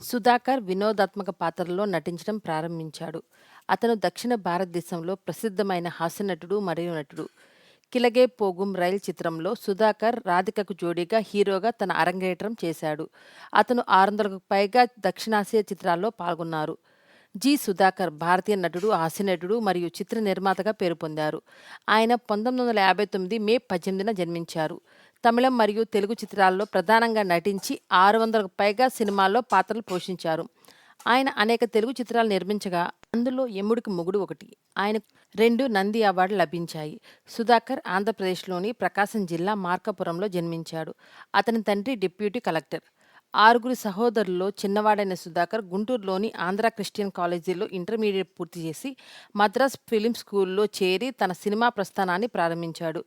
సుధాకర్ వినోదాత్మక పాత్రల్లో నటించడం ప్రారంభించాడు. అతను దక్షిణ భారతదేశంలో ప్రసిద్ధమైన హాస్యనటుడు మరియు నటుడు. 'కిలగే పోగుం రైల్' చిత్రంలో సుధాకర్, రాధికకు జోడీగా హీరోగా తన అరంగేట్రం చేశాడు. అతను 600కు పైగా దక్షిణాసియా చిత్రాల్లో పాల్గొన్నారు. సుధాకర్ భారతీయ నటుడు, హాస్యనటుడు మరియు చిత్ర నిర్మాతగా పేరు పొందారు. ఆయన 1959 మే 18న జన్మించారు. తమిళం మరియు తెలుగు చిత్రాల్లో ప్రధానంగా నటించి 600కు పైగా సినిమాల్లో పాత్రలు పోషించారు. ఆయన అనేక తెలుగు చిత్రాలు నిర్మించగా అందులో 'యముడికి మొగుడు' ఒకటి. ఆయనకు 2 నంది అవార్డులు లభించాయి. సుధాకర్ ఆంధ్రప్రదేశ్‌లోని ప్రకాశం జిల్లా మార్కాపురంలో జన్మించాడు. అతని తండ్రి డిప్యూటీ కలెక్టర్. 6గురు సహోదరుల్లో చిన్నవాడైన సుధాకర్ గుంటూరులోని ఆంధ్ర క్రిస్టియన్ కాలేజీలో ఇంటర్మీడియట్ పూర్తి చేసి మద్రాస్ ఫిలిం స్కూల్లో చేరి తన సినిమా ప్రస్థానాన్ని ప్రారంభించాడు.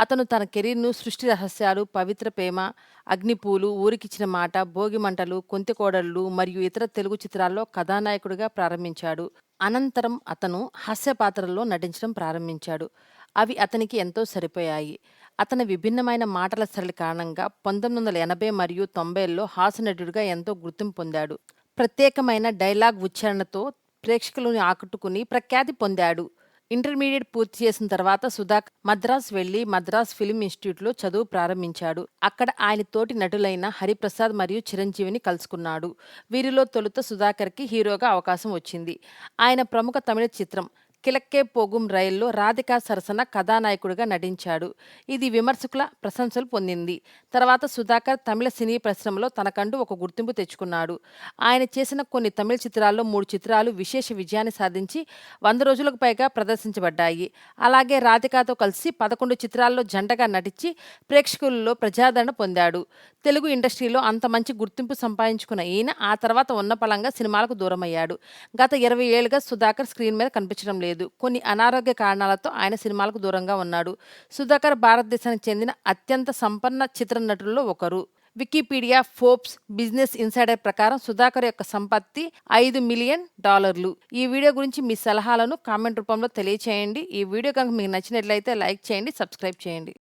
అతను తన కెరీర్‌ను 'సృష్టి రహస్యాలు', 'పవిత్ర ప్రేమ', 'అగ్నిపూలు', 'ఊరికిచ్చిన మాట', 'భోగిమంటలు', 'కొంతెకోడళ్ళు' మరియు ఇతర తెలుగు చిత్రాల్లో కథానాయకుడిగా ప్రారంభించాడు. అనంతరం అతను హాస్య పాత్రల్లో నటించడం ప్రారంభించాడు. అవి అతనికి ఎంతో సరిపోయాయి. అతని విభిన్నమైన మాటల సరళి కారణంగా 1980 మరియు 90ల్లో హాస్యనటుడిగా ఎంతో గుర్తింపు పొందాడు. ప్రత్యేకమైన డైలాగ్ ఉచ్చారణతో ప్రేక్షకులను ఆకట్టుకుని ప్రఖ్యాతి పొందాడు. ఇంటర్మీడియట్ పూర్తి చేసిన తర్వాత సుధాకర్ మద్రాస్ వెళ్లి మద్రాస్ ఫిల్మ్ ఇన్స్టిట్యూట్లో చదువు ప్రారంభించాడు. అక్కడ ఆయన తోటి నటులైన హరిప్రసాద్ మరియు చిరంజీవిని కలుసుకున్నాడు. వీరిలో తొలుత సుధాకర్‌కి హీరోగా అవకాశం వచ్చింది. ఆయన ప్రముఖ తమిళ చిత్రం 'కిలక్కే పోగుం రైల్'లో రాధికా సరసన కథానాయకుడిగా నటించాడు. ఇది విమర్శకుల ప్రశంసలు పొందింది. తర్వాత సుధాకర్ తమిళ సినీ పరిశ్రమలో తనకంటూ ఒక గుర్తింపు తెచ్చుకున్నాడు. ఆయన చేసిన కొన్ని తమిళ చిత్రాల్లో 3 చిత్రాలు విశేష విజయాన్ని సాధించి 100 రోజులకు పైగా ప్రదర్శించబడ్డాయి. అలాగే రాధికతో కలిసి 11 చిత్రాల్లో జంటగా నటించి ప్రేక్షకులలో ప్రజాదరణ పొందాడు. తెలుగు ఇండస్ట్రీలో అంత మంచి గుర్తింపు సంపాదించుకున్న ఈయన ఆ తర్వాత ఉన్నపళంగా సినిమాలకు దూరమయ్యాడు. గత 20 ఏళ్లుగా సుధాకర్ స్క్రీన్ మీద కనిపించడం లేదు. కొన్ని అనారోగ్య కారణాలతో ఆయన సినిమాలకు దూరంగా ఉన్నాడు. సుధాకర్ భారతదేశానికి చెందిన అత్యంత సంపన్న చిత్ర నటుల్లో ఒకరు. వికీపీడియా, ఫోర్బ్స్, బిజినెస్ ఇన్సైడర్ ప్రకారం సుధాకర్ యొక్క సంపత్తి $5 మిలియన్. ఈ వీడియో గురించి మీ సలహాలను కామెంట్ రూపంలో తెలియచేయండి. ఈ వీడియో కనుక మీకు నచ్చినట్లయితే లైక్ చేయండి, సబ్స్క్రైబ్ చేయండి.